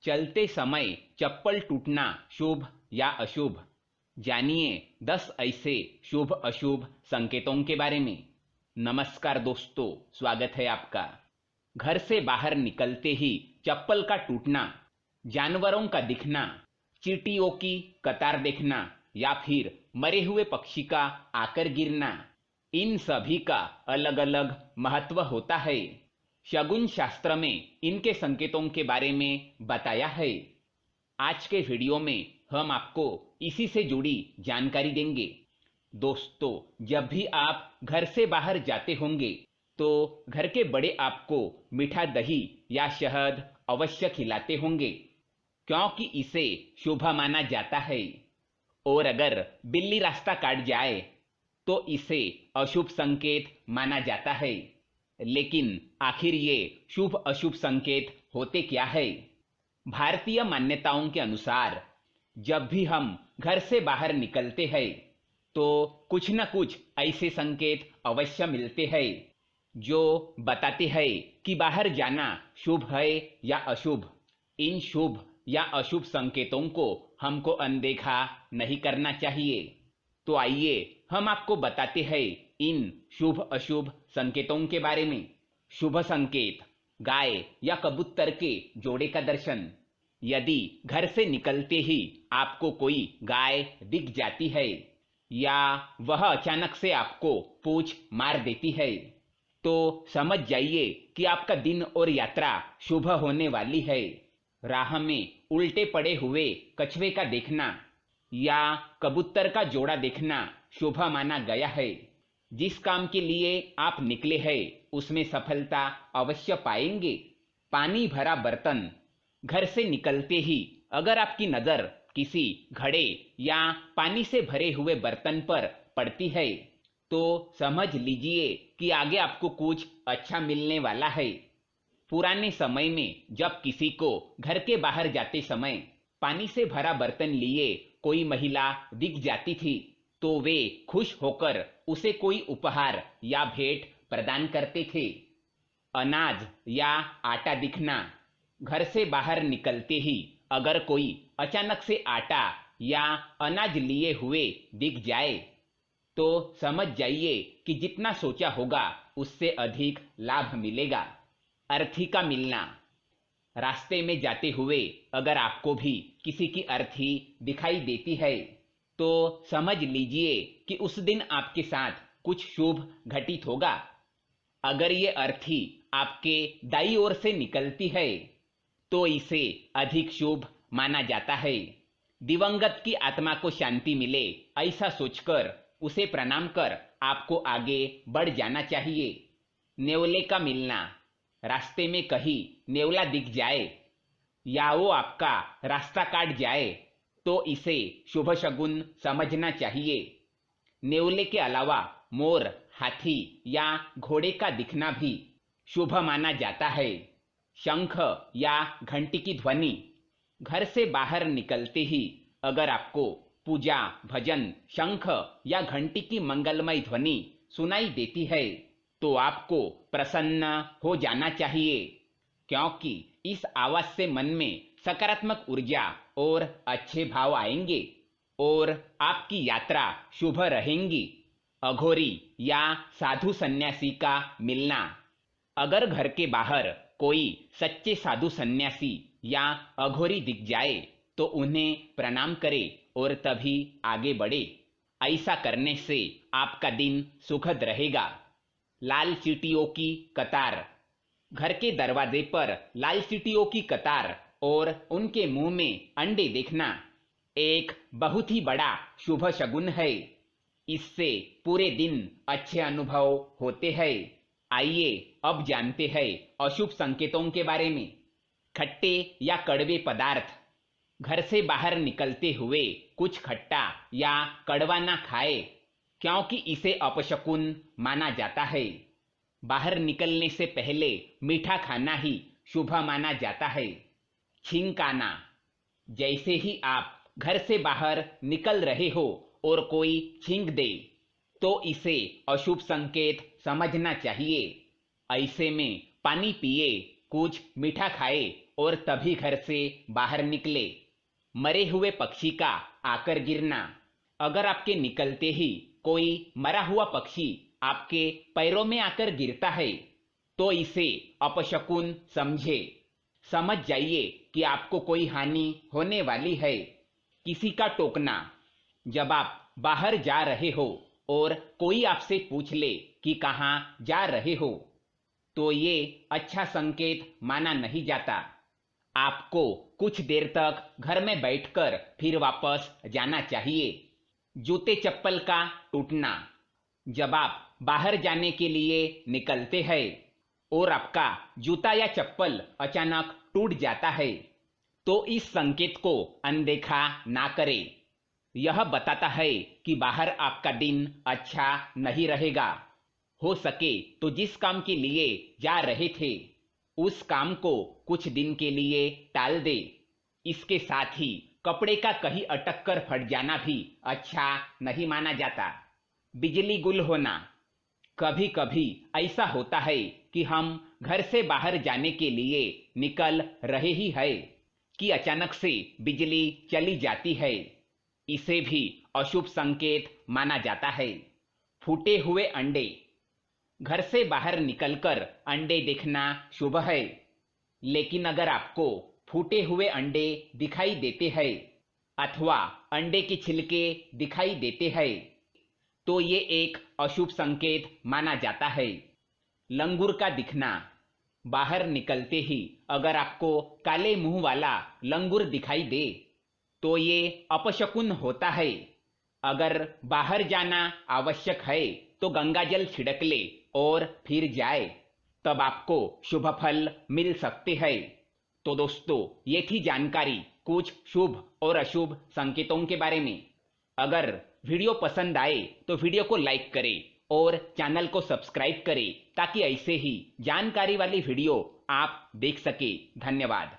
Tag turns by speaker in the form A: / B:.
A: चलते समय चप्पल टूटना शुभ या अशुभ। जानिए 10 ऐसे शुभ अशुभ संकेतों के बारे में। नमस्कार दोस्तों, स्वागत है आपका। घर से बाहर निकलते ही चप्पल का टूटना, जानवरों का दिखना, चींटियों की कतार देखना या फिर मरे हुए पक्षी का आकर गिरना, इन सभी का अलग अलग महत्व होता है। शगुन शास्त्र में इनके संकेतों के बारे में बताया है। आज के वीडियो में हम आपको इसी से जुड़ी जानकारी देंगे। दोस्तों, जब भी आप घर से बाहर जाते होंगे तो घर के बड़े आपको मीठा दही या शहद अवश्य खिलाते होंगे, क्योंकि इसे शुभ माना जाता है। और अगर बिल्ली रास्ता काट जाए तो इसे अशुभ संकेत माना जाता है। लेकिन आखिर ये शुभ अशुभ संकेत होते क्या है? भारतीय मान्यताओं के अनुसार जब भी हम घर से बाहर निकलते हैं तो कुछ न कुछ ऐसे संकेत अवश्य मिलते हैं जो बताते हैं कि बाहर जाना शुभ है या अशुभ। इन शुभ या अशुभ संकेतों को हमको अनदेखा नहीं करना चाहिए। तो आइए हम आपको बताते हैं इन शुभ अशुभ संकेतों के बारे में। शुभ संकेत: गाय या कबूतर के जोड़े का दर्शन। यदि घर से निकलते ही आपको कोई गाय दिख जाती है या वह अचानक से आपको पूंछ मार देती है तो समझ जाइए कि आपका दिन और यात्रा शुभ होने वाली है। राह में उल्टे पड़े हुए कछुए का देखना या कबूतर का जोड़ा देखना शुभ माना गया है। जिस काम के लिए आप निकले हैं उसमें सफलता अवश्य पाएंगे। पानी भरा बर्तन: घर से निकलते ही अगर आपकी नजर किसी घड़े या पानी से भरे हुए बर्तन पर पड़ती है तो समझ लीजिए कि आगे आपको कुछ अच्छा मिलने वाला है। पुराने समय में जब किसी को घर के बाहर जाते समय पानी से भरा बर्तन लिए कोई महिला दिख जाती थी तो वे खुश होकर उसे कोई उपहार या भेंट प्रदान करते थे। अनाज या आटा दिखना: घर से बाहर निकलते ही अगर कोई अचानक से आटा या अनाज लिए हुए दिख जाए तो समझ जाइए कि जितना सोचा होगा उससे अधिक लाभ मिलेगा। अर्थी का मिलना: रास्ते में जाते हुए अगर आपको भी किसी की अर्थी दिखाई देती है तो समझ लीजिए कि उस दिन आपके साथ कुछ शुभ घटित होगा। अगर ये अर्थी आपके दाईं ओर से निकलती है तो इसे अधिक शुभ माना जाता है। दिवंगत की आत्मा को शांति मिले ऐसा सोचकर उसे प्रणाम कर आपको आगे बढ़ जाना चाहिए। नेवले का मिलना: रास्ते में कहीं नेवला दिख जाए या वो आपका रास्ता काट जाए तो इसे शुभ शगुन समझना चाहिए। नेवले के अलावा मोर, हाथी या घोड़े का दिखना भी शुभ माना जाता है। शंख या घंटी की ध्वनि: घर से बाहर निकलते ही अगर आपको पूजा, भजन, शंख या घंटी की मंगलमय ध्वनि सुनाई देती है तो आपको प्रसन्न हो जाना चाहिए, क्योंकि इस आवाज से मन में सकारात्मक ऊर्जा और अच्छे भाव आएंगे और आपकी यात्रा शुभ रहेंगी। अघोरी या साधु सन्यासी का मिलना: अगर घर के बाहर कोई सच्चे साधु सन्यासी या अघोरी दिख जाए तो उन्हें प्रणाम करें और तभी आगे बढ़े। ऐसा करने से आपका दिन सुखद रहेगा। लाल चींटियों की कतार: घर के दरवाजे पर लाल चींटियों की कतार और उनके मुंह में अंडे देखना एक बहुत ही बड़ा शुभ शगुन है। इससे पूरे दिन अच्छे अनुभव होते हैं। आइए अब जानते हैं अशुभ संकेतों के बारे में। खट्टे या कड़वे पदार्थ: घर से बाहर निकलते हुए कुछ खट्टा या कड़वा ना खाए, क्योंकि इसे अपशकुन माना जाता है। बाहर निकलने से पहले मीठा खाना ही शुभ माना जाता है। छींक आना: जैसे ही आप घर से बाहर निकल रहे हो और कोई छींक दे तो इसे अशुभ संकेत समझना चाहिए। ऐसे में पानी पिए, कुछ मीठा खाए और तभी घर से बाहर निकले। मरे हुए पक्षी का आकर गिरना। अगर आपके निकलते ही कोई मरा हुआ पक्षी आपके पैरों में आकर गिरता है तो इसे अपशकुन समझे। समझ जाइए कि आपको कोई हानि होने वाली है। किसी का टोकना। जब आप बाहर जा रहे हो और कोई आपसे पूछ ले कि कहाँ जा रहे हो तो ये अच्छा संकेत माना नहीं जाता। आपको कुछ देर तक घर में बैठकर फिर वापस जाना चाहिए। जूते चप्पल का टूटना। जब आप बाहर जाने के लिए निकलते हैं और आपका जूता या चप्पल अचानक टूट जाता है तो इस संकेत को अनदेखा ना करें। यह बताता है कि बाहर आपका दिन अच्छा नहीं रहेगा। हो सके तो जिस काम के लिए जा रहे थे उस काम को कुछ दिन के लिए टाल दे। इसके साथ ही कपड़े का कहीं अटक कर फट जाना भी अच्छा नहीं माना जाता। बिजली गुल होना। कभी कभी ऐसा होता है कि हम घर से बाहर जाने के लिए निकल रहे ही है कि अचानक से बिजली चली जाती है। इसे भी अशुभ संकेत माना जाता है। फूटे हुए अंडे। घर से बाहर निकलकर अंडे देखना शुभ है, लेकिन अगर आपको फूटे हुए अंडे दिखाई देते हैं अथवा अंडे के छिलके दिखाई देते हैं तो ये एक अशुभ संकेत माना जाता है। लंगूर का दिखना। बाहर निकलते ही अगर आपको काले मुंह वाला लंगूर दिखाई दे तो ये अपशकुन होता है। अगर बाहर जाना आवश्यक है तो गंगाजल छिड़क ले और फिर जाए, तब आपको शुभ फल मिल सकते हैं। तो दोस्तों, ये थी जानकारी कुछ शुभ और अशुभ संकेतों के बारे में। अगर वीडियो पसंद आए तो वीडियो को लाइक करें और चैनल को सब्सक्राइब करें ताकि ऐसे ही जानकारी वाली वीडियो आप देख सके। धन्यवाद।